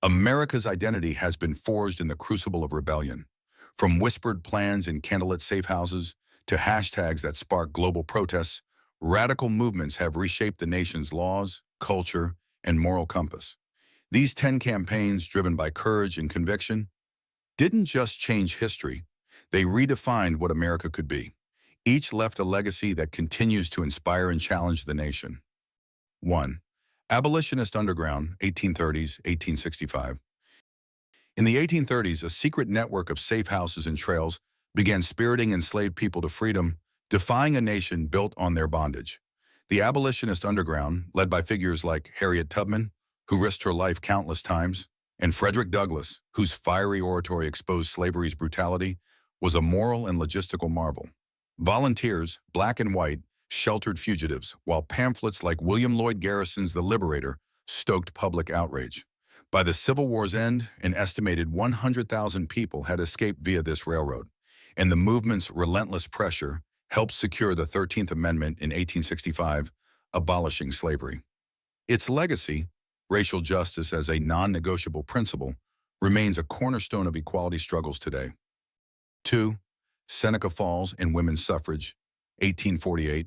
America's identity has been forged in the crucible of rebellion. From whispered plans in candlelit safe houses to hashtags that spark global protests, radical movements have reshaped the nation's laws, culture, and moral compass. These 10 campaigns, driven by courage and conviction, didn't just change history, they redefined what America could be. Each left a legacy that continues to inspire and challenge the nation. 1. Abolitionist Underground, 1830s, 1865. In the 1830s, a secret network of safe houses and trails began spiriting enslaved people to freedom, defying a nation built on their bondage. The abolitionist underground, led by figures like Harriet Tubman, who risked her life countless times, and Frederick Douglass, whose fiery oratory exposed slavery's brutality, was a moral and logistical marvel. Volunteers, black and white, sheltered fugitives, while pamphlets like William Lloyd Garrison's The Liberator stoked public outrage. By the Civil War's end, an estimated 100,000 people had escaped via this railroad, and the movement's relentless pressure helped secure the 13th Amendment in 1865, abolishing slavery. Its legacy, racial justice as a non-negotiable principle, remains a cornerstone of equality struggles today. 2. Seneca Falls and women's suffrage, 1848-1920.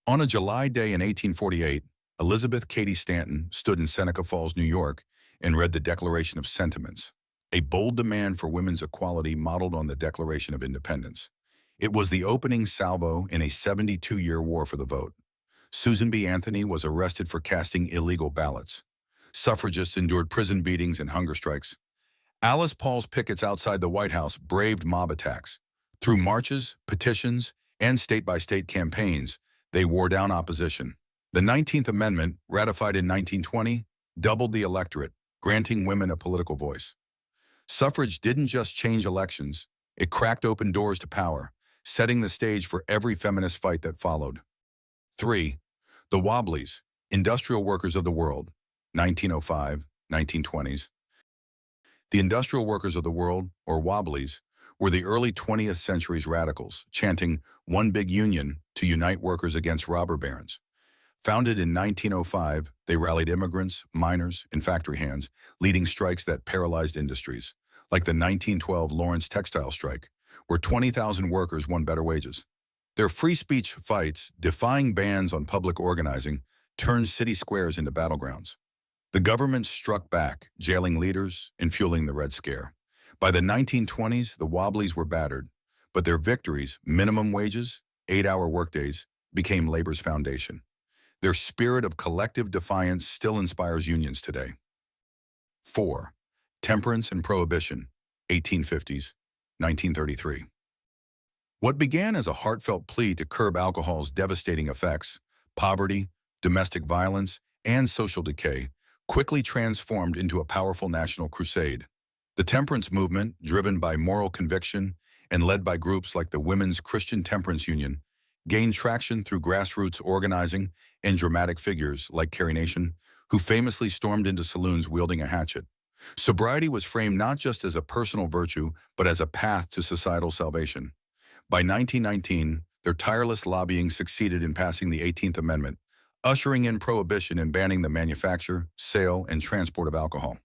On a July day in 1848, Elizabeth Cady Stanton stood in Seneca Falls, New York, and read the Declaration of Sentiments, a bold demand for women's equality modeled on the Declaration of Independence. It was the opening salvo in a 72-year war for the vote. Susan B. Anthony was arrested for casting illegal ballots. Suffragists endured prison beatings and hunger strikes. Alice Paul's pickets outside the White House braved mob attacks. Through marches, petitions, and state-by-state campaigns, they wore down opposition. The 19th Amendment, ratified in 1920, doubled the electorate, granting women a political voice. Suffrage didn't just change elections, it cracked open doors to power, setting the stage for every feminist fight that followed. 3. The Wobblies, Industrial Workers of the World, 1905, 1920s. The Industrial Workers of the World, or Wobblies, were the early 20th century's radicals, chanting "One Big Union" to unite workers against robber barons. Founded in 1905, they rallied immigrants, miners, and factory hands, leading strikes that paralyzed industries, like the 1912 Lawrence textile strike, where 20,000 workers won better wages. Their free speech fights, defying bans on public organizing, turned city squares into battlegrounds. The government struck back, jailing leaders and fueling the Red Scare. By the 1920s, the Wobblies were battered, but their victories, minimum wages, 8-hour workdays, became labor's foundation. Their spirit of collective defiance still inspires unions today. 4. Temperance and Prohibition, 1850s, 1933. What began as a heartfelt plea to curb alcohol's devastating effects, poverty, domestic violence, and social decay, quickly transformed into a powerful national crusade. The temperance movement, driven by moral conviction and led by groups like the Women's Christian Temperance Union, gained traction through grassroots organizing and dramatic figures like Carrie Nation, who famously stormed into saloons wielding a hatchet. Sobriety was framed not just as a personal virtue, but as a path to societal salvation. By 1919, their tireless lobbying succeeded in passing the 18th Amendment, ushering in prohibition and banning the manufacture, sale, and transport of alcohol.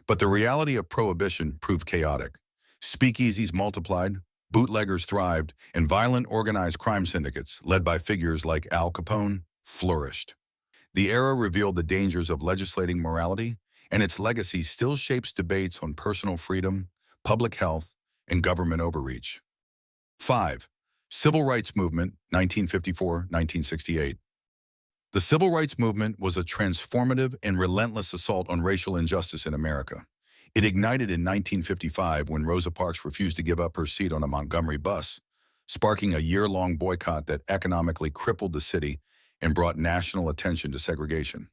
But the reality of prohibition proved chaotic. Speakeasies multiplied, bootleggers thrived, and violent organized crime syndicates, led by figures like Al Capone, flourished. The era revealed the dangers of legislating morality, and its legacy still shapes debates on personal freedom, public health, and government overreach. 5. Civil Rights Movement, 1954-1968. The Civil Rights Movement was a transformative and relentless assault on racial injustice in America. It ignited in 1955 when Rosa Parks refused to give up her seat on a Montgomery bus, sparking a year-long boycott that economically crippled the city and brought national attention to segregation.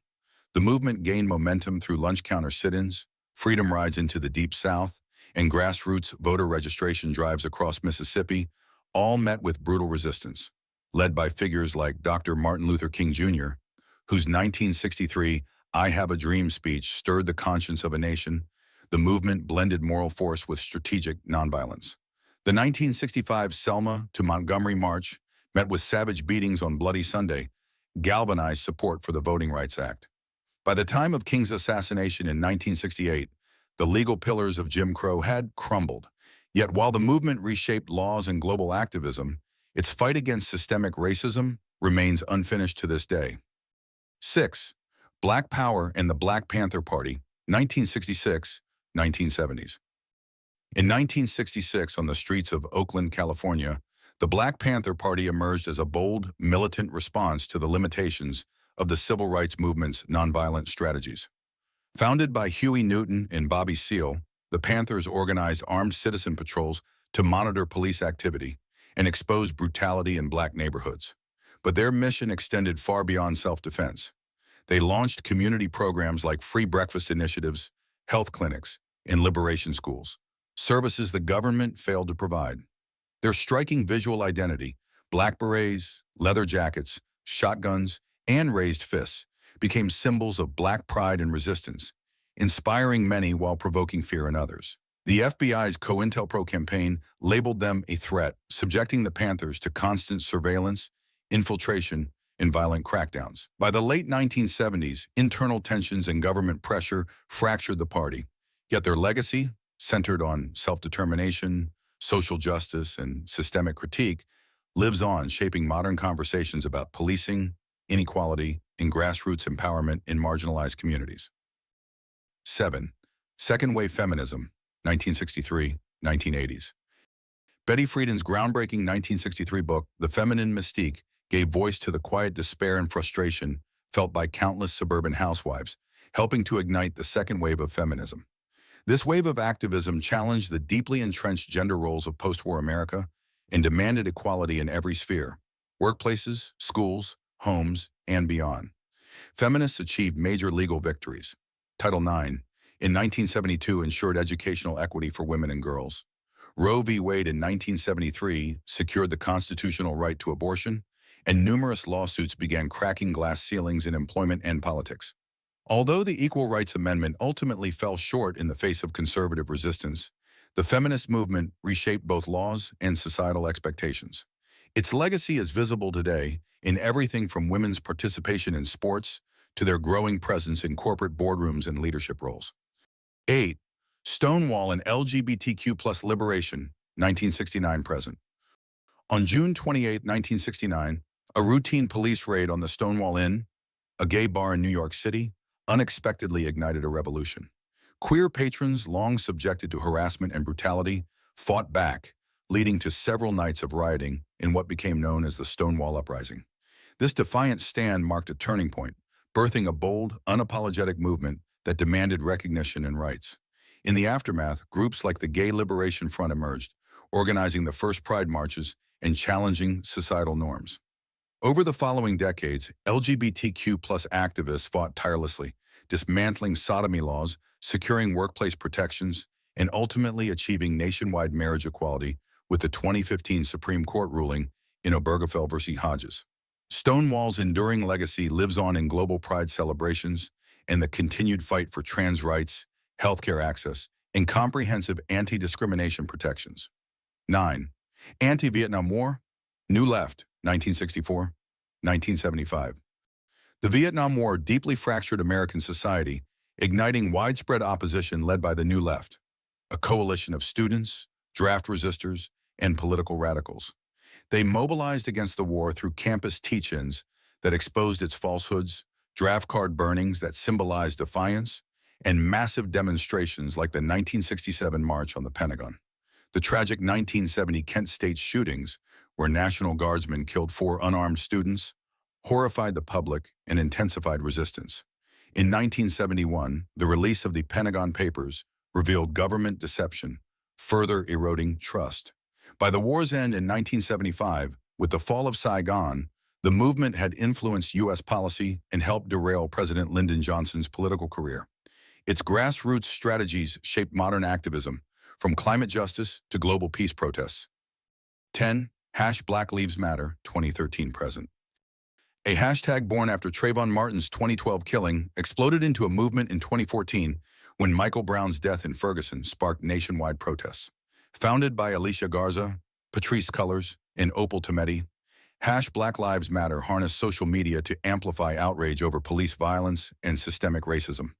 The movement gained momentum through lunch counter sit-ins, freedom rides into the Deep South, and grassroots voter registration drives across Mississippi, all met with brutal resistance. Led by figures like Dr. Martin Luther King Jr., whose 1963 "I Have a Dream" speech stirred the conscience of a nation, the movement blended moral force with strategic nonviolence. The 1965 Selma to Montgomery March, met with savage beatings on Bloody Sunday, galvanized support for the Voting Rights Act. By the time of King's assassination in 1968, the legal pillars of Jim Crow had crumbled. Yet while the movement reshaped laws and global activism, its fight against systemic racism remains unfinished to this day. 6. Black Power and the Black Panther Party, 1966-1970s. In 1966, on the streets of Oakland, California, the Black Panther Party emerged as a bold, militant response to the limitations of the civil rights movement's nonviolent strategies. Founded by Huey Newton and Bobby Seale, the Panthers organized armed citizen patrols to monitor police activity and expose brutality in black neighborhoods. But their mission extended far beyond self-defense. They launched community programs like free breakfast initiatives, health clinics, and liberation schools, services the government failed to provide. Their striking visual identity, black berets, leather jackets, shotguns, and raised fists, became symbols of black pride and resistance, inspiring many while provoking fear in others. The FBI's COINTELPRO campaign labeled them a threat, subjecting the Panthers to constant surveillance, infiltration, and violent crackdowns. By the late 1970s, internal tensions and government pressure fractured the party, yet their legacy, centered on self-determination, social justice, and systemic critique, lives on, shaping modern conversations about policing, inequality, and grassroots empowerment in marginalized communities. 7. Second Wave Feminism, 1963-1980s. Betty Friedan's groundbreaking 1963 book, The Feminine Mystique, gave voice to the quiet despair and frustration felt by countless suburban housewives, helping to ignite the second wave of feminism. This wave of activism challenged the deeply entrenched gender roles of post-war America and demanded equality in every sphere: workplaces, schools, homes, and beyond. Feminists achieved major legal victories. Title IX, in 1972, ensured educational equity for women and girls. Roe v. Wade in 1973 secured the constitutional right to abortion, and numerous lawsuits began cracking glass ceilings in employment and politics. Although the Equal Rights Amendment ultimately fell short in the face of conservative resistance, the feminist movement reshaped both laws and societal expectations. Its legacy is visible today in everything from women's participation in sports to their growing presence in corporate boardrooms and leadership roles. 8. Stonewall and LGBTQ+ liberation, 1969-present. On June 28, 1969, a routine police raid on the Stonewall Inn, a gay bar in New York City, unexpectedly ignited a revolution. Queer patrons, long subjected to harassment and brutality, fought back, leading to several nights of rioting in what became known as the Stonewall Uprising. This defiant stand marked a turning point, birthing a bold, unapologetic movement that demanded recognition and rights. In the aftermath, groups like the Gay Liberation Front emerged, organizing the first pride marches and challenging societal norms. Over the following decades, LGBTQ+ activists fought tirelessly, dismantling sodomy laws, securing workplace protections, and ultimately achieving nationwide marriage equality with the 2015 Supreme Court ruling in Obergefell v. Hodges. Stonewall's enduring legacy lives on in global pride celebrations and the continued fight for trans rights, healthcare access, and comprehensive anti-discrimination protections. 9. Anti-Vietnam War, New Left, 1964-1975. The Vietnam War deeply fractured American society, igniting widespread opposition led by the New Left, a coalition of students, draft resistors, and political radicals. They mobilized against the war through campus teach-ins that exposed its falsehoods, draft card burnings that symbolized defiance, and massive demonstrations like the 1967 March on the Pentagon. The tragic 1970 Kent State shootings, where National Guardsmen killed 4 unarmed students, horrified the public and intensified resistance. In 1971, the release of the Pentagon Papers revealed government deception, further eroding trust. By the war's end in 1975, with the fall of Saigon, the movement had influenced U.S. policy and helped derail President Lyndon Johnson's political career. Its grassroots strategies shaped modern activism, from climate justice to global peace protests. 10. Black Lives Matter, 2013-present. A hashtag born after Trayvon Martin's 2012 killing exploded into a movement in 2014 when Michael Brown's death in Ferguson sparked nationwide protests. Founded by Alicia Garza, Patrisse Cullors, and Opal Tometi, Black Lives Matter harnessed social media to amplify outrage over police violence and systemic racism.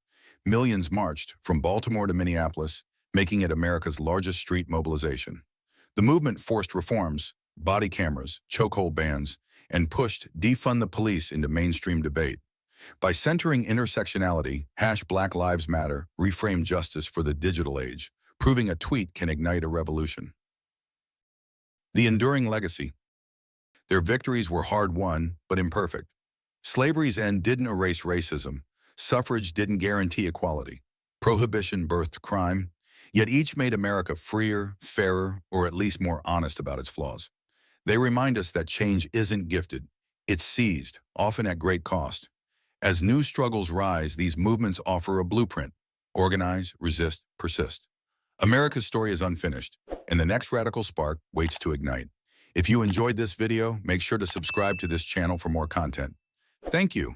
Millions marched from Baltimore to Minneapolis, making it America's largest street mobilization. The movement forced reforms, body cameras, chokehold bans, and pushed defund the police into mainstream debate. By centering intersectionality, Black Lives Matter reframed justice for the digital age, proving a tweet can ignite a revolution. The enduring legacy. Their victories were hard-won, but imperfect. Slavery's end didn't erase racism. Suffrage didn't guarantee equality. Prohibition birthed crime, yet each made America freer, fairer, or at least more honest about its flaws. They remind us that change isn't gifted. It's seized, often at great cost. As new struggles rise, these movements offer a blueprint. Organize, resist, persist. America's story is unfinished, and the next radical spark waits to ignite. If you enjoyed this video, make sure to subscribe to this channel for more content. Thank you.